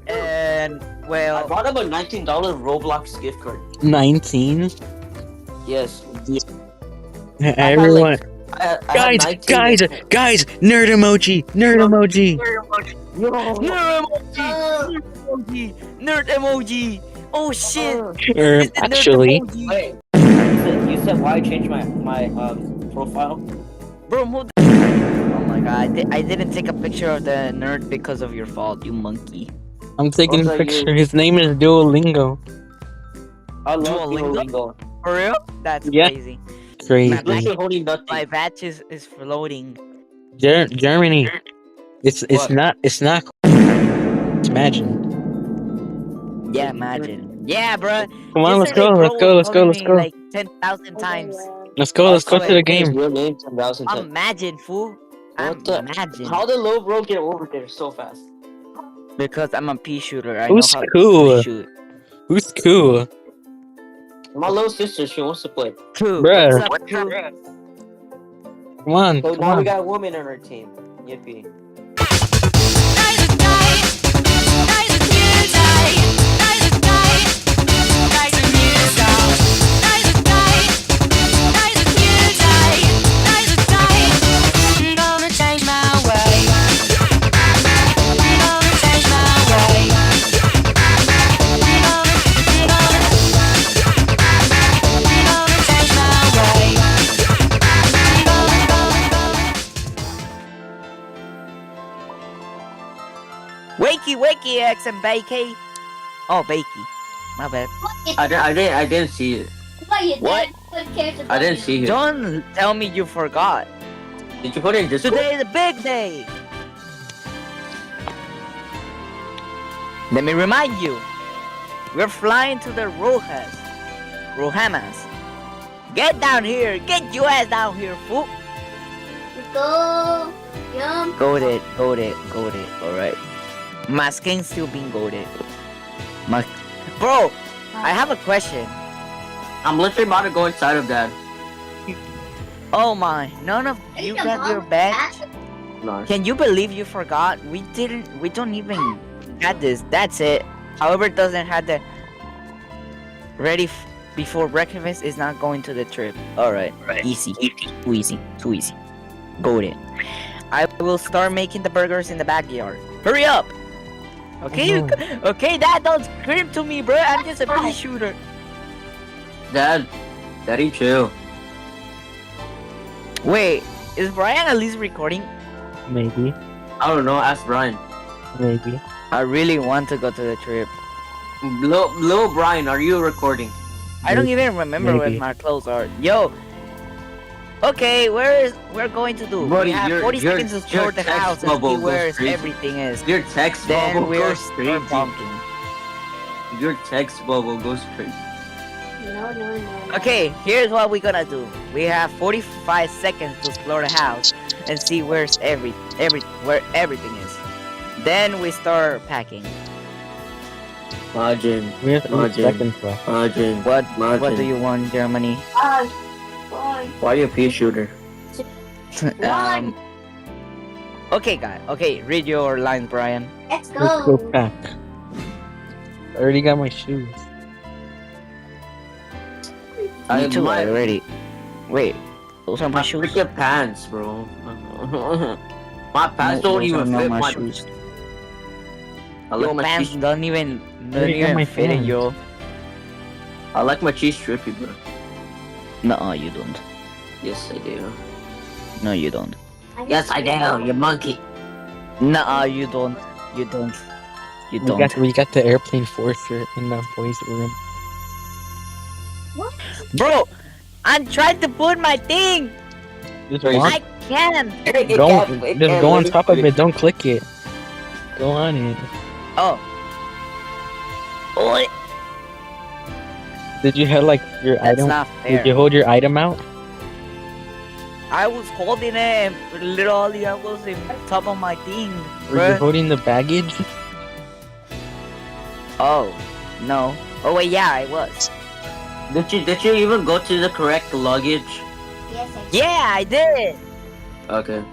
And I well, bought him a $19 Roblox gift card. 19. Yes. Everyone, I had 19. guys, nerd emoji, nerd emoji. Yo. nerd emoji, nerd emoji. Oh shit! It's the nerd Actually, emoji. Wait. You said why I changed my profile? Bro, hold. Oh my god, I didn't take a picture of the nerd because of your fault, you monkey. I'm taking Also, a picture. you- His name is Duolingo. I love Duolingo? Duolingo. For real? That's Yeah. crazy. Crazy. My Literally holding nothing. My batch is floating. Germany. It's What? not. Imagine. Yeah, imagine. Yeah, bro. Come on, let's Yesterday, go. bro Let's go. was Let's go. calling Let's me go. like 10,000 times. Let's go. Let's go to the game. Real name 10,000 times. Imagine, fool. What the? Imagine. How did Low Bro get over there so fast? Because I'm a pea shooter. I Who's know how cool? to shoot. Who's cool? My little sister, she wants to play. True. Bruh. What's up, true? Come on. So Come now we on. got a woman on our team. Yippee. Wakey, wakey, X and Bakey. Oh, Bakey. My bad. I didn't see it. What? I didn't see it. Don't tell me you forgot. Did you put it in Discord? Today is a big day. Let me remind you. We're flying to the Rohamas. Get down here. Get your ass down here, fool. Go. Yum. Goaded. Alright. My skin's still being goaded. Bro, I have a question. I'm literally about to go inside of that. Oh my, none of you got your badge? No. Can you believe you forgot? We don't even got this. That's it. However, it doesn't have the ready before breakfast is not going to the trip. Alright, easy. Too easy. Goaded. I will start making the burgers in the backyard. Hurry up! Okay, okay, Dad, don't scream to me, bro. I'm just a pea shooter. Daddy, chill. Wait, is Brian at least recording? Maybe. I don't know. Ask Brian. Maybe. I really want to go to the trip. Little Brian, are you recording? I don't even remember where Maybe. my clothes are. Yo. Okay, we're going to do. Buddy, we have your- 40 your- seconds to your explore the text house and bubble see goes where crazy. everything is. Your text Then bubble we're goes crazy. pumpkin. Your text bubble goes crazy. No. Okay, here's what we're gonna do. We have 45 seconds to explore the house and see where everything is. Then we start packing. Margin. We have 8 Margin. seconds left. Margin. What do you want, Germany? Boy. Why are you a pea shooter? Okay, guy. Okay, read your lines, Brian. Let's Let's go go. back. I already got my shoes. Me too, I already. Wait, those are my My shoes? freaking pants, bro. My pants don't Those are even not fit my my shoes. I Your like my pants cheese. don't even Already got my fit it, pants. yo. I like my cheese strippy, bro. No, you don't. Yes, I do. No, you don't. Yes, I do. You monkey. No, you don't. You don't. You We don't. got the airplane force shirt in the boys' room. Bro, I'm trying to put my thing. Just Crazy. walk. I can't. Just go on top of it. Don't click it. Go on it. Oh. Oh, Did you have like your that's item? not Did fair. you hold your item out? I was holding it. Literally, I was in top of my thing, Were you bro. holding the baggage? Oh, no. Oh wait, yeah, I was. Did you even go to the correct luggage? Yes, I Yeah, I did. Okay.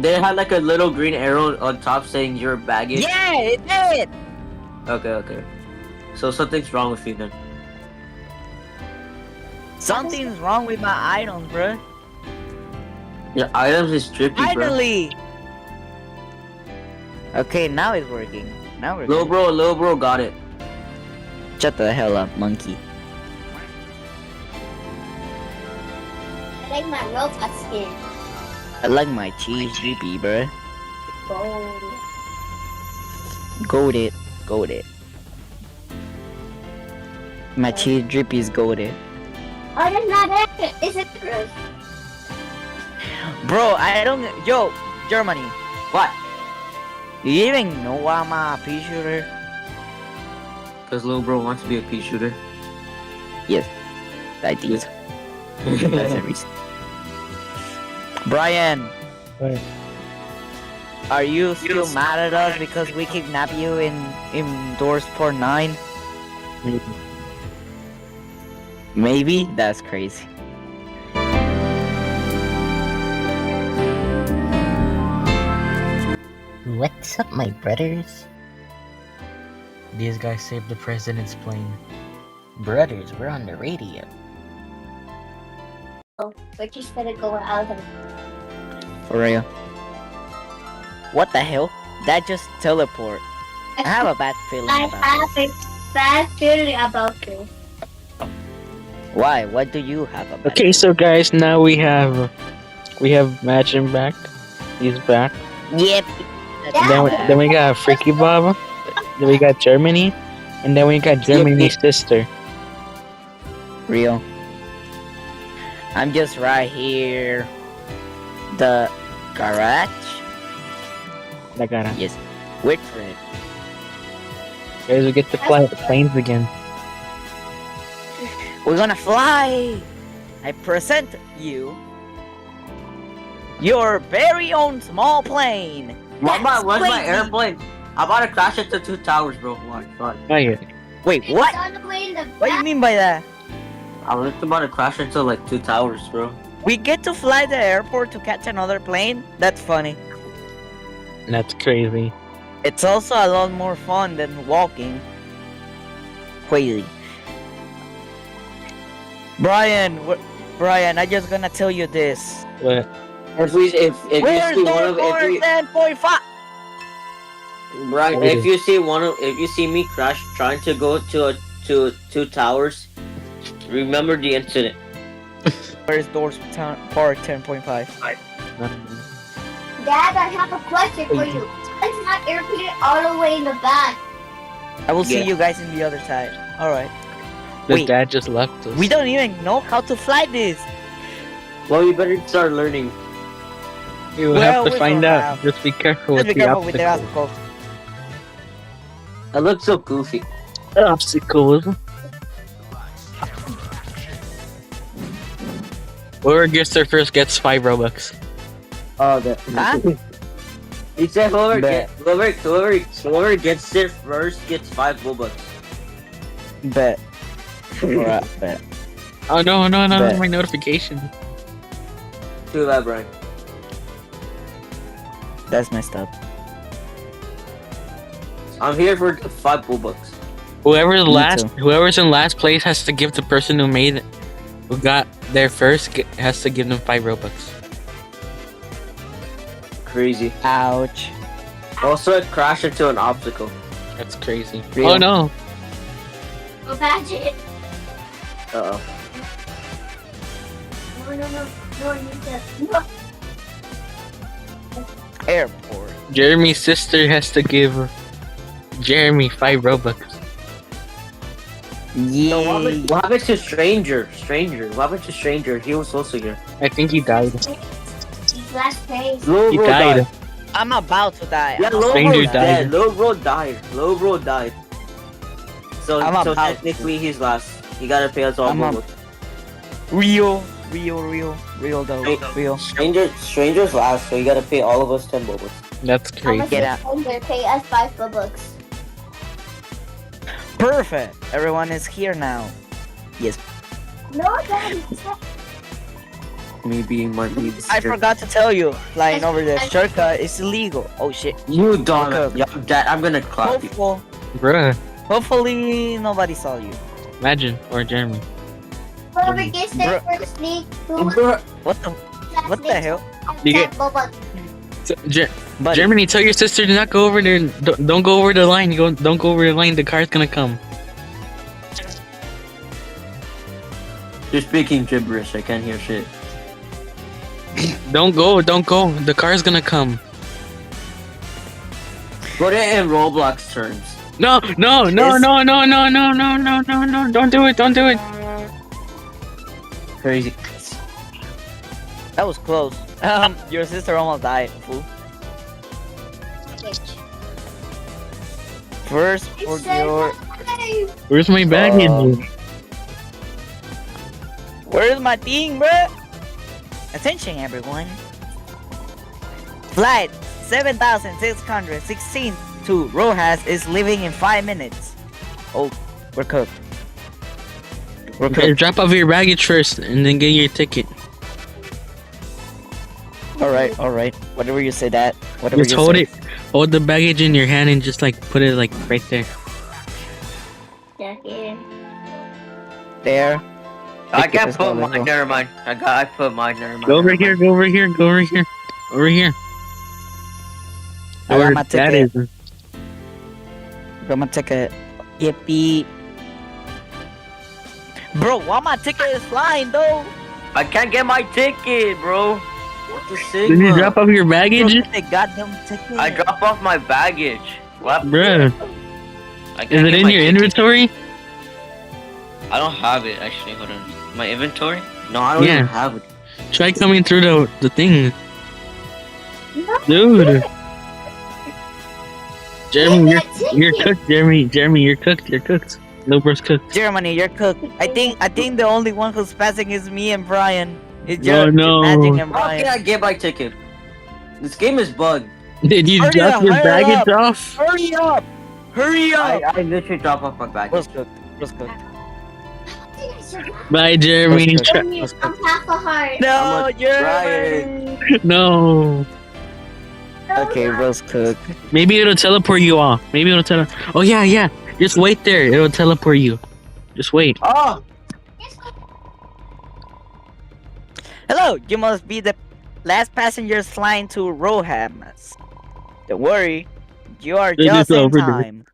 They had like a little green arrow on top saying your baggage. Yeah, it did. Okay. So something's wrong with you then. Something's wrong with my items, bro. Your items is trippy, bro. Finally. Okay, now it's working. Now we're good. Little bro got it. Shut the hell up, monkey. I like my robot skin. I like my cheese GP, bro. Gold. Goated. Goated. My cheese drippy is goated. Oh, that's not it. Is it gross? Bro, I don't. Yo, Germany. What? You even know I'm a pea shooter? Because little bro wants to be a pea shooter. Yes. I think so. That's the reason. Brian, What? are you still mad at us because we kidnapped you in Doors Port 9? Maybe. Maybe? That's crazy. What's up, my brothers? These guys saved the president's plane. Brothers, we're on the radio. Oh, we're just gonna go out of For real. What the hell? That just teleport. I have a bad feeling I about have this. a bad feeling about this. Why? What do you have a bad Okay, so guys, now we have Imagine back. He's back. Yep. Then we got Freaky Bob. Then we got Germany, and then we got Germany's sister. Real. I'm just right here. The garage? I got it. Yes. Wait for it. Guys, we get to fly the planes again. We're gonna fly! I present you your very own small plane. Where's my crazy. airplane? I'm about to crash into 2 towers, bro. One. Oh yeah. Wait, It's what? on the way in the What do you back. mean by that? I was about to crash into like 2 towers, bro. We get to fly the airport to catch another plane? That's funny. That's crazy. It's also a lot more fun than walking. Crazy. Brian, Brian, I just gonna tell you this. But If you Where's see one door of if 10.5? Brian, if you see me crash trying to go to 2 towers, remember the incident. Where's doors part 10.5? Dad, I have a question for you. It's not airplane all the way in the back. I will see Yeah. you guys in the other side. Alright. the Wait. dad just left us. We don't even know how to fly this. Well, you better start learning. You will Well, have to we find don't out. have- Just be careful Let's with be the careful with the obstacles. obstacles. I look so goofy. Obstacles. Whoever gets there first gets 5 Robux. Oh, that. Huh? He said whoever Bet. gets there first gets 5 Robux. Bet. Alright, bet. Oh no, Bet. my notification. Too bad, Brian. That's messed up. I'm here for 5 Robux. Whoever's in last place has to give the person who got there first has to give them 5 Robux. Crazy. Ouch. Also, it crashed into an obstacle. That's crazy. Real. Oh no. Imagine. Uh oh. No, you said no. Airport. Jeremy's sister has to give Jeremy 5 Robux. No, Yay. what happened to Stranger? What happened to Stranger? He was also here. I think he died. He's last place. Low He bro died. I'm about to die. Yeah, I'm Low about Stranger to bro's die. died. dead. Low bro died. So, I'm so about technically he's last. He gotta pay us all I'm up. Robux. Real though. Real. Stranger's last, so you gotta pay all of us 10 Robux. That's How crazy. much Get is out. Thunder? Pay us 5 Robux. Perfect. Everyone is here now. Yes. No, Dad. me being my lead. I forgot to tell you, flying over the shortcut is illegal. Oh shit. You dumb. Okay. Yeah, Dad, I'm gonna clap you. Bruh. Hopefully nobody saw you. Imagine. Or Jeremy. Whoever gets there first, sneak. What the hell? You get- Boba. So, Buddy, Germany, tell your sister to not go over there. Don't go over the line. Don't go over the line. The car's gonna come. You're speaking gibberish. I can't hear shit. Don't go. The car's gonna come. Put it in Roblox terms. No. Don't do it. Don't do it. Crazy. that was close. Your sister almost died, fool. First for your... Where's my baggage? Where's my thing, bruh? Attention, everyone. Flight 7616 to Rojas is leaving in 5 minutes. Oh, we're cooked. We're Okay, cooked. drop off your baggage first, and then get your ticket. Alright. Whatever you say that. Whatever Just you hold say. it. Hold the baggage in your hand and just like put it like right there. There. I Ticket can't is put not mine. legal. Never mind. I put mine. Never mind. Go over never here. mind. Go over here. Go over here. Over here. I got Or my that ticket. is. Got my ticket. Yippee. Bro, why my ticket is flying though? I can't get my ticket, bro. What's the Did you signal? drop off your baggage? They goddamn ticket. I drop off my baggage. What? Bruh, I can't is it get in my your ticket. inventory? I don't have it actually. Hold on. My inventory? No, I don't Yeah. even have it. Try coming through the thing. Dude. Jeremy, you're cooked, Jeremy. Jeremy, you're cooked. You're cooked. No bro's cooked. Germany, you're cooked. I think the only one who's passing is me and Brian. It's No, no. Magic and How can Brian. I get my ticket? This game is bugged. Did you Hurry drop up, your hurry baggage up. off? Hurry up! Hurry up! I literally drop off my baggage. Bro's cooked. Bro's cooked. Bye, Jeremy. Let's go. I'm half a heart. No, I'm a Germany! No. Okay, bro's cooked. Maybe it'll teleport you off. Maybe it'll Oh, yeah. Just wait there. It'll teleport you. Just wait. Oh! Hello, you must be the last passengers flying to Rohams. Don't worry, you are It just is in over there. time.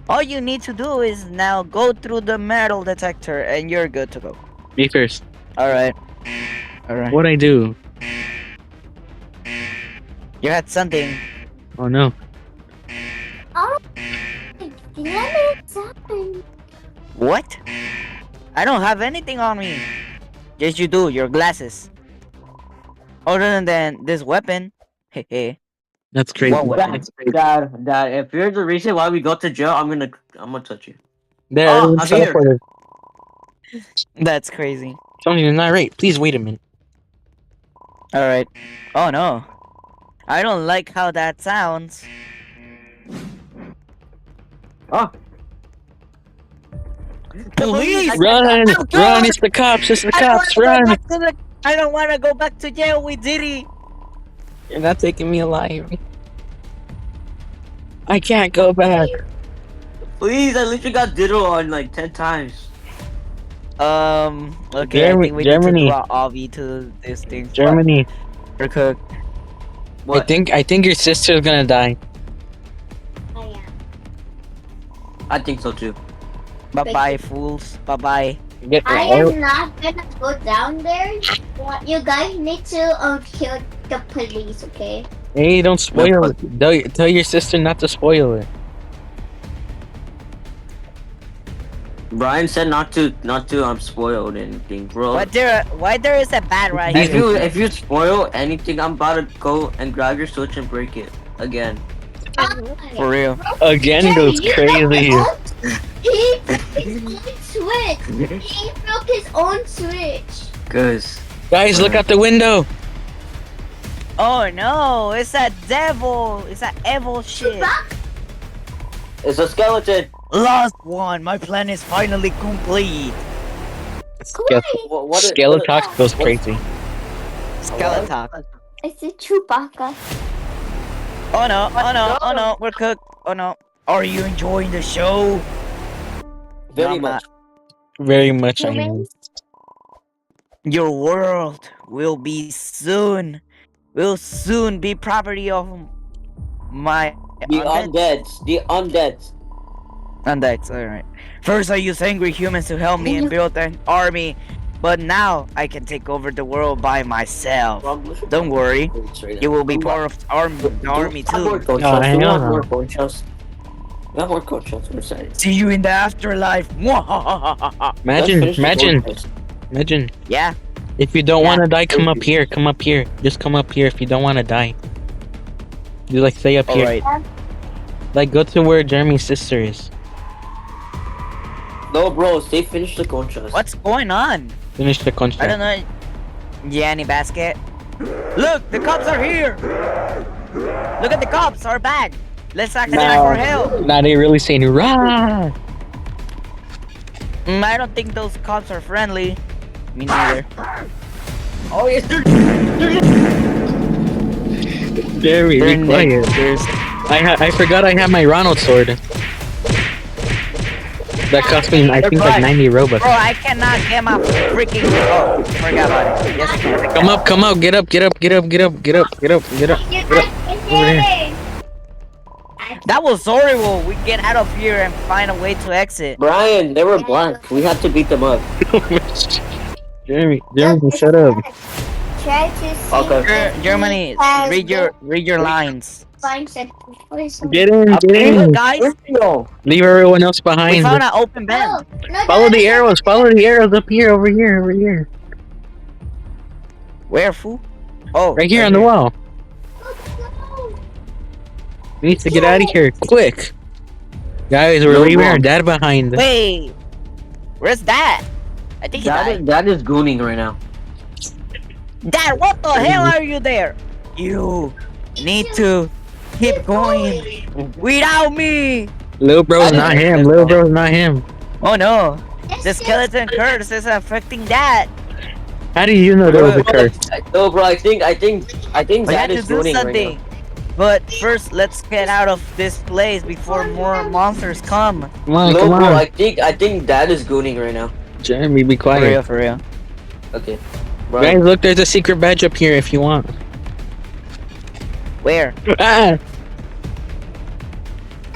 All you need to do is now go through the metal detector and you're good to go. Me first. Alright. What'd I do? You had something. Oh, no. What? I don't have anything on me. Yes, you do. Your glasses. Other than this weapon. Hehe. That's crazy. What weapon? Dad, if you're the reason why we go to jail, I'm gonna touch you. There, Oh, it's I'm here. teleported. That's crazy. Something is not right. Please wait a minute. Alright. Oh no. I don't like how that sounds. Oh, Police! Run! Oh, God! Run! It's the cops! It's the cops! Run! I don't wanna go back to jail with Diddy! You're not taking me alive. I can't go back. please! I literally got diddle on like 10 times. Okay, I think we Germany. need to draw Avi to this thing. Germany. Or cook. What? I think your sister's gonna die. I think so too. Bye-bye, fools. Bye-bye. Get I am not gonna go down there. You guys need to kill the police, okay? Hey, don't spoil it. Tell your sister not to spoil it. Brian said not to spoil anything, bro. Why there is a bat right here? If you spoil anything, I'm about to go and grab your switch and break it again. For real. Again goes crazy. He broke his own switch. He broke his own switch. Cause Guys, look out the window. Oh no, it's a devil. It's a evil shit. it's a skeleton. Last one. My plan is finally complete. Skeleton goes crazy. Skeleton. It's a Chewbacca. Oh no, oh no, oh no, we're cooked. Oh no. Are you enjoying the show? Very I'm much. Very much. I am. Humans? Your world will soon be property of my The undeads. The undeads. undead. Alright. First I used angry humans to help me and build an army, but now I can take over the world by myself. Don't worry, you will be part of the army too. hang on. More coach shows. We have more coach shows. We're sorry. See you in the afterlife. Imagine. Yeah. If you don't Yeah. want to die, come up here. Come up here. Just come up here if you don't want to die. You like stay up here. Alright. Like go to where Jeremy's sister is. No, bros, they finished the coach shows. What's going on? Finish the I contract. don't know. Yeah, any basket? Look, the cops are here. Look at the cops, our bag. Let's act for help. Now they really saying rah. I don't think those cops are friendly. Me neither. Oh, yes, Jeremy, They're be quiet. niggers. I forgot I have my Ronald sword. That cost me, I think, like 90 Robux. Bro, I cannot get my freaking. Oh, forgot about it. Yes, I can. Come up, get up. That was horrible. We get out of here and find a way to exit. Brian, they were black. We had to beat them up. Jeremy, shut up. Try to see Okay. Germany, read your lines. find some. Get in. Look, guys, Leave everyone else we behind. found an open bed. No, Follow the arrows up here, over here. Where, fool? Oh, Right here on the wall. We need to get out of here, quick. Guys, we're No, leaving bro. our dad behind. Wait, where's that? I think he died. That is gooning right now. Dad, what the hell are you there? You need to keep going without me. Little bro's not him. Oh no, the skeleton curse is affecting Dad. How do you know there was a curse? No, bro, I think We that have to is do gooning right something. now. But first, let's get out of this place before more monsters come. Come on, No, come bro, on. I think that is gooning right now. Jeremy, be quiet. For real. Okay. Guys, look, there's a secret badge up here if you want. Where? Ah!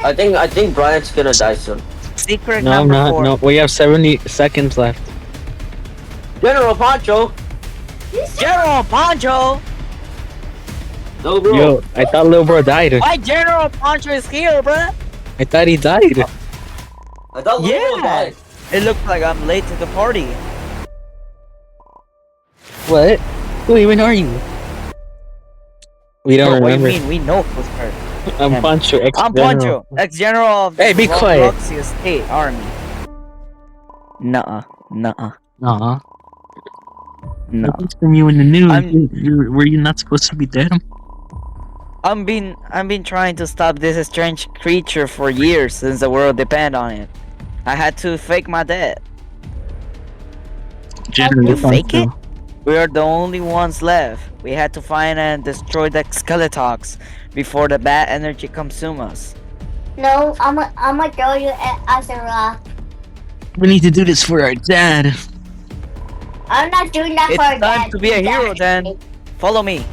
I think Brian's gonna die soon. Secret No, I'm number not. 4. No, we have 70 seconds left. General Pancho. General Poncho! No, bro. Yo, I thought little bro died. Why General Poncho is here, bruh? I thought he died. I thought Lolo Yeah. died. It looks like I'm late to the party. What? Who even are you? We don't What do you remember. mean? We know who's her. I'm him. Pancho, I'm ex-general. Poncho, ex-general of Hey, be the quiet. Roxy State Army. Nuh-uh. Aw. No. From you in the news. I'm- Were you not supposed to be dead? I've been trying to stop this strange creature for years since the world depend on it. I had to fake my death. General Fake Pancho. it? We are the only ones left. We had to find and destroy the Skeletox before the bad energy consume us. No, I'ma throw you as a rock. We need to do this for our dad. I'm not doing that It's for time that. to be a hero then. Follow me.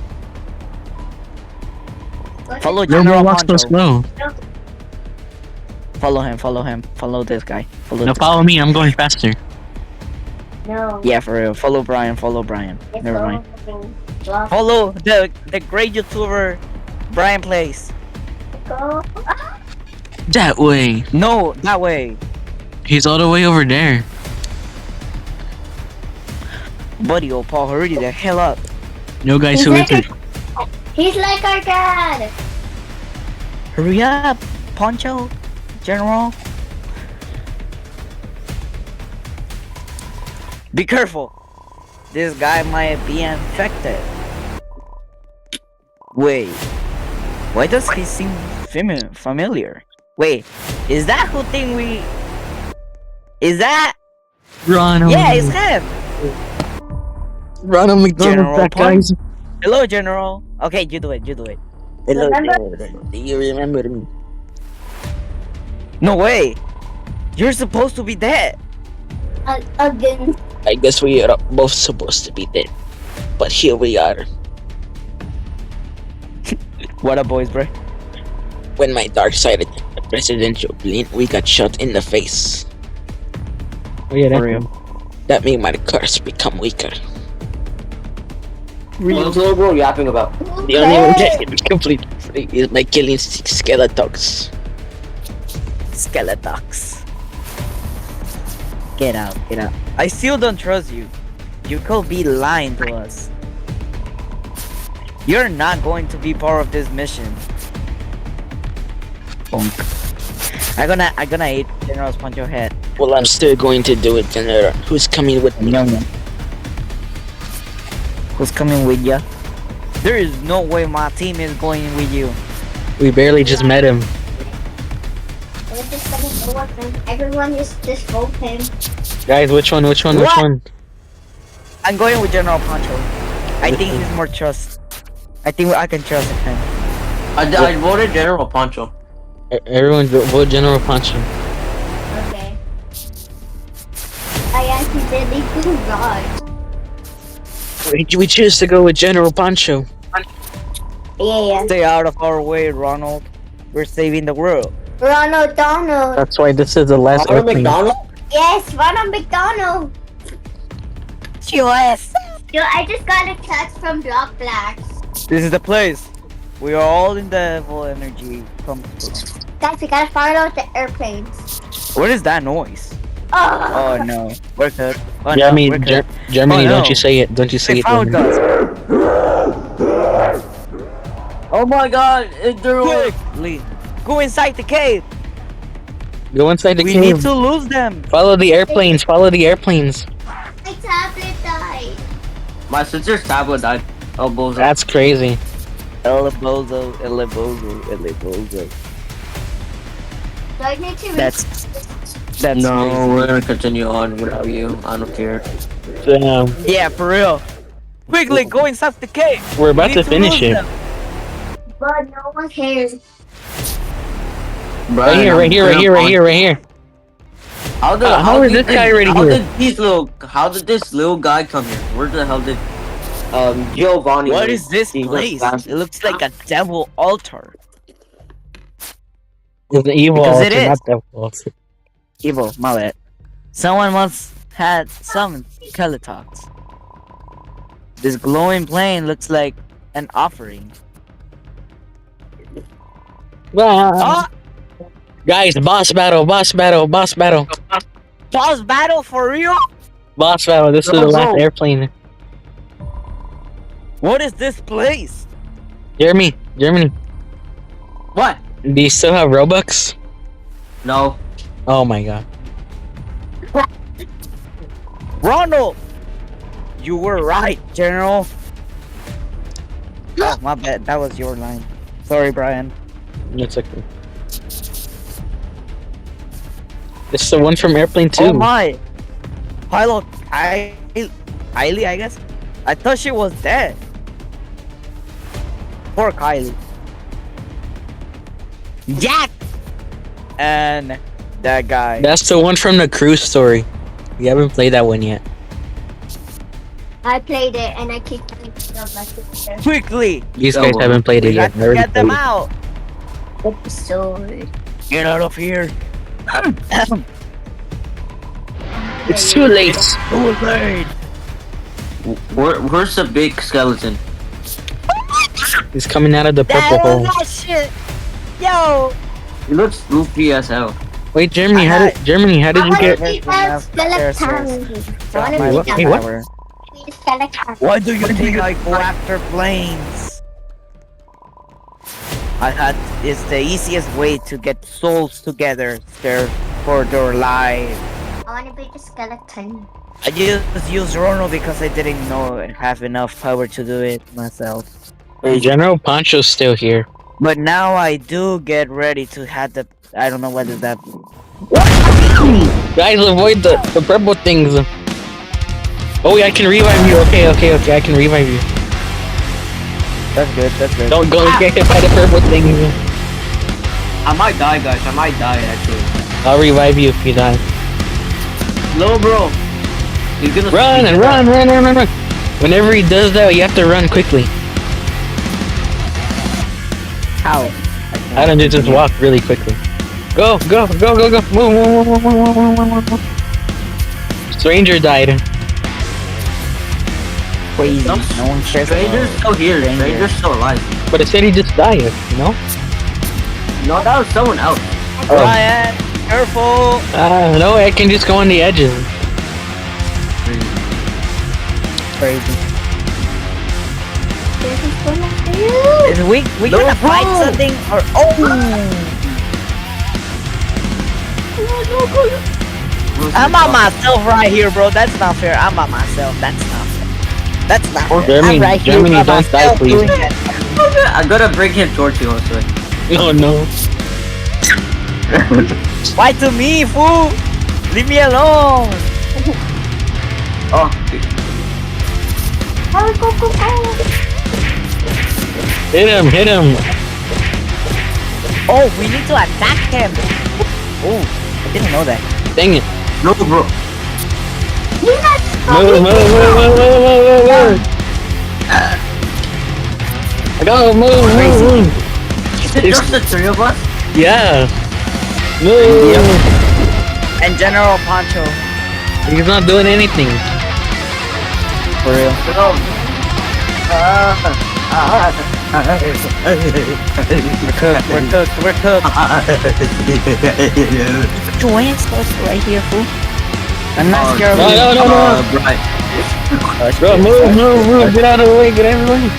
Follow Little bro General walks so Poncho. slow. Follow him. Follow this guy. Now this follow me, I'm going faster. No. Yeah, for real. Follow Brian. It's Never mind. Go. Follow the great YouTuber Brian Plays. Go. That way. No, that way. He's all the way over there. Buddy, old Paul, hurry the hell up. No, guys, He's who like is it? He's like our dad. Hurry up, Poncho, General. Be careful. This guy might be infected. Wait. Why does he seem familiar? Wait, is that who thing we... Is that Ronald. Yeah, it's him. Ronald McDonald, General that Punch. guy's. Hello, General. Okay, you do it. You do it. Hello, Remember? do you remember me? No way. You're supposed to be dead. Again. I guess we are both supposed to be dead, but here we are. What up, boys, bro? When my dark side attacked the presidential plane, we got shot in the face. Oh yeah, For real. that made my curse become weaker. What's the bro yapping about? The only way that can be completely free is by killing 6 skeletons. Skeletox. Get out, get out. I still don't trust you. You could be lying to us. You're not going to be part of this mission. Bonk. I'm gonna eat General's Poncho head. Well, I'm still going to do it, General. Who's coming with me? No, no. Who's coming with ya? There is no way my team is going with you. We barely just met him. We're just gonna go with him. Everyone just vote him. Guys, which one? Which one? Which What? one? I'm going with General Poncho. I think he's more trust. I think I can trust him. I voted General Poncho. Everyone vote General Poncho. Okay. I accidentally do God. We choose to go with General Poncho. Yeah. Stay out of our way, Ronald. We're saving the world. Ronald Donald. That's why this is the last Ronald airplane. McDonald? Yes, Ronald McDonald. US. Yo, I just got a text from Block Blacks. This is the place. We are all in the full energy. Guys, we gotta follow the airplanes. What is that noise? Oh, Oh no, we're good. Oh, Yeah, no, I mean, we're good. Germany, Oh, no. don't you say it. Don't you say They it. found Germany. us. Oh my god, they're Quickly, go inside the cave. Go inside the We cave. need to lose them. Follow the airplanes. Follow the airplanes. my tablet died. My sister's tablet died. Oh, bullseye. That's crazy. Elebozo, elebozo, elebozo. Do I need to That's No, we're gonna continue on without you. I don't care. Damn. yeah, for real. Quickly, go inside the cave. We're about We to need finish lose it. them. But no one cares. Right here, right here, right here, right here, right here. How is this guy already here? How did this little guy come here? Where the hell did Giovanni? What is this He place? was- It looks like a devil altar. It's the evil Because altar, it is. not devil altar. Evil, my bad. Someone once had some skeletons. This glowing plane looks like an offering. Ah. Guys, boss battle, boss battle, boss battle. Boss battle for real? Boss battle, this is the last airplane. What is this place? Germany. What? Do you still have Robux? No. Oh my god. Ronald! You were right, General. Oh, my bad. That was your line. Sorry, Brian. It's okay. It's the one from Airplane 2. Oh my! Pilot Kylie, I guess? I thought she was dead. Poor Kylie. Jack! And that guy. That's the one from the cruise story. You haven't played that one yet. I played it and I keep thinking of my sister. Quickly! These Oh, guys haven't played it We yet. got I to already get them played it. out! Episode. Get out of here! It's too late. Too late! Where's the big skeleton? He's coming out of the purple hole. That shit! Yo! He looks goofy as hell. Wait, Germany, how did you get? I want to be a skeleton. I want to be Hey, what? a skeleton. Why do you think I go after planes? It's the easiest way to get souls together, sir, for their life. I want to be the skeleton. I just used Ronald because I didn't have enough power to do it myself. General Poncho's still here. But now I do get ready to have the. I don't know what is that. Guys, avoid the purple things. Oh, yeah, I can revive you. Okay, I can revive you. That's good. That's good. Don't go get hit by the purple things. I might die, guys. I might die, actually. I'll revive you if you die. No, bro. He's gonna Run. Whenever he does that, you have to run quickly. How? I don't just walk really quickly. Go. Move. Stranger died. Crazy. No, No one cares. Stranger's still here. Stranger's still alive. But it said he just died, you know? No, that was someone else. Brian, careful. No, I can just go on the edges. Crazy. This is gonna do. Is we No, gonna fight bro. something or I'm by myself right here, bro. That's not fair. I'm by myself. That's not fair. That's not fair. Germany- I'm right here Germany, by don't die, myself please. doing it. I'm gonna bring him towards you, also. No. Why to me, fool? Leave me alone. Oh, Go. Hit him. Oh, we need to attack him. Oh, I didn't know that. Dang it. no, bro. You're not Move. Go, move. Is it just the three of us? Yeah. Move. And General Poncho. He's not doing anything. For real. No. We're cooked. Joanne's supposed to right here, fool. I'm not scared of No, you. no. Right. Bro, move. Get out of the way. Get everybody.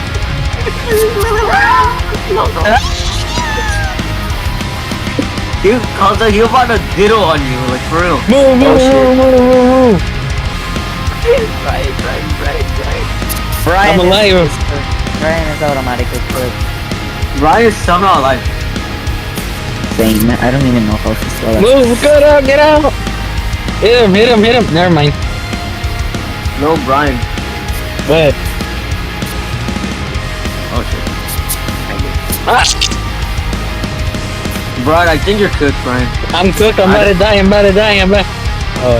He about to diddle on you, like for real. Move. Right. Brian I'm alive. Brian is automatically cooked. Ryan is somehow alive. Same. I don't even know how to spell it. Move. Get out. Hit him. Never mind. No, Brian. But Oh shit. ah, Brian, I think you're cooked, Brian. I'm cooked. I'm about to die. Oh,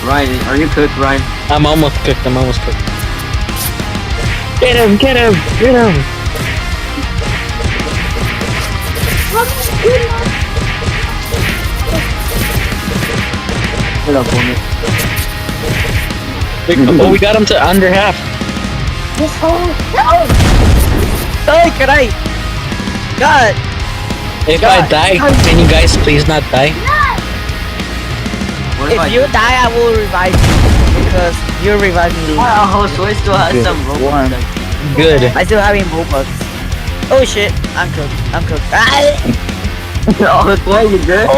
Ryan, are you cooked, Ryan? I'm almost cooked. Get him. Hold up, homie. Oh, we got him to under half. This whole. No! Ay, caray! God! If I die, can you guys please not die? What if I If you die, I will revive you. Because you're reviving me. Wow, Soy still has Good. some One. Robux. Good. I still have Robux. Oh shit, I'm cooked. Oh, Soy, you good?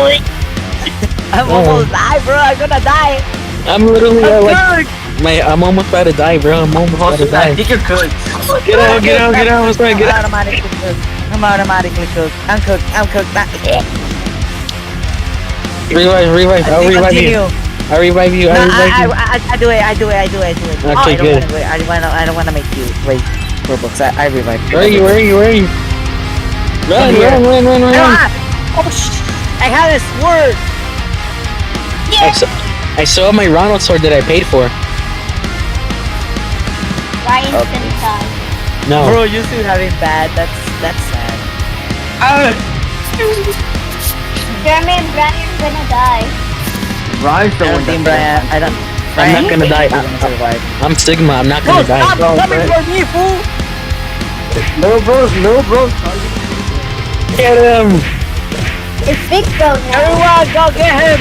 I'm Oh. almost die, bro. I'm gonna die. I'm literally I'm cooked. I'm almost about to die, bro. I'm almost about to I die. think you're cooked. Get out. Sorry, I'm get out. automatically cooked. I'm cooked. Revive. I'll revive you. I'll revive you. No, I do it. Oh, Okay, good. I don't wanna make you wait for books. I revive. Where are you? Run. Ah! Oh shit! I have a sword. I saw my Ronald sword that I paid for. Ryan's gonna die. No. Bro, you still having bad. That's sad. Jeremy and Brian's gonna die. Brian's the I one don't think that's Brian. I'm not gonna die. You're gonna survive. I'm Sigma. I'm not Bro, gonna die. stop coming for me, fool! No, bro. Get him. It's Victor now. Everyone, go get him!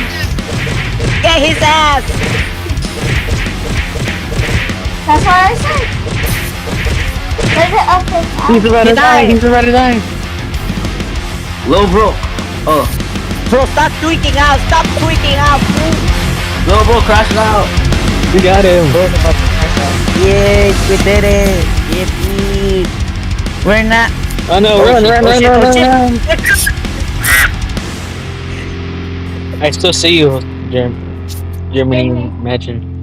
Get his ass! That's what I said. Let it up his ass. He's about to die. Low, bro. Oh. Bro, stop tweaking out! Fool! No, bro, crashing out. We got him. Yes, we did it! Yippee! We're not. Oh no, Oh, run. shit. I still see you, Germany. Imagine.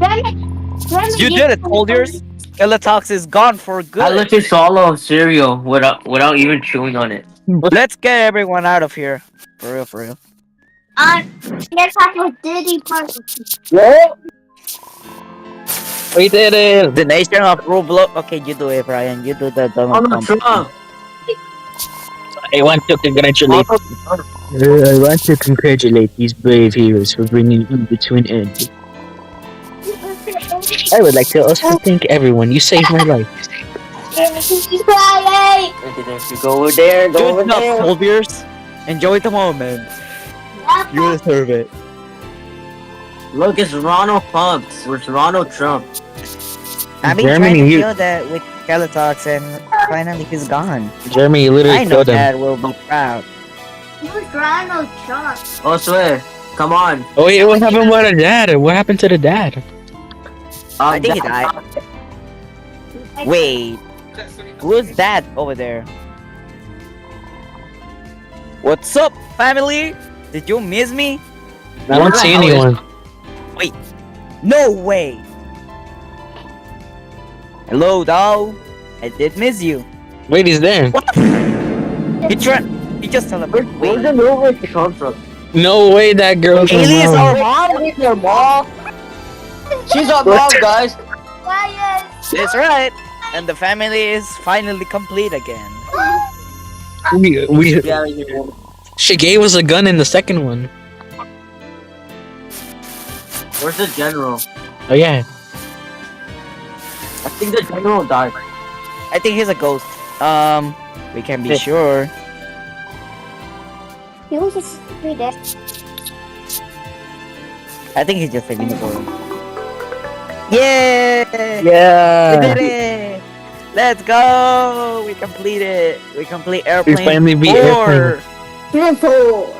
You did it, soldiers. Eletox is gone for I good. let you swallow cereal without even chewing on it. Let's get everyone out of here. For real, for real. Let's have a dirty party. We did it. The nation of Roblox. Okay, you do it, Brian. You do the Donald Donald Trump. Trump. I want to congratulate. I want to congratulate these brave heroes for bringing Uber to an end. I would like to also thank everyone. You saved my life. Yay! You go over there. Go over Good job, there. soldiers. Enjoy the moment. You deserve it. Look, it's Ronald Trump. It's Ronald Trump. I've been Germany, trying to you- kill that with Keletox and finally he's gone. Germany literally I know killed him. Dad will be proud. Who's Ronald Trump? Oh, swear. Come on. Oh wait, what happened with the dad? What happened to the dad? I think he died. Wait. Who's that over there? What's up, family? Did you miss me? I don't see anyone. No way. Hello, doll. I did miss you. Wait, he's there. He just teleported. Where's Wait. the movie to come from? No way, that girl's Haley is our mom. mom? Your mom? She's our mom, guys. Quiet! That's right. And the family is finally complete again. We Yeah, yeah. she gave us a gun in the second one. Where's the general? Oh yeah. I think the general died. I think he's a ghost. We can be Hey. sure. He was just dead. I think he's just leaving the world. Yay! We Yeah. did it! Let's go! We complete it. We complete airplane finally beat 4. airplane. Beautiful.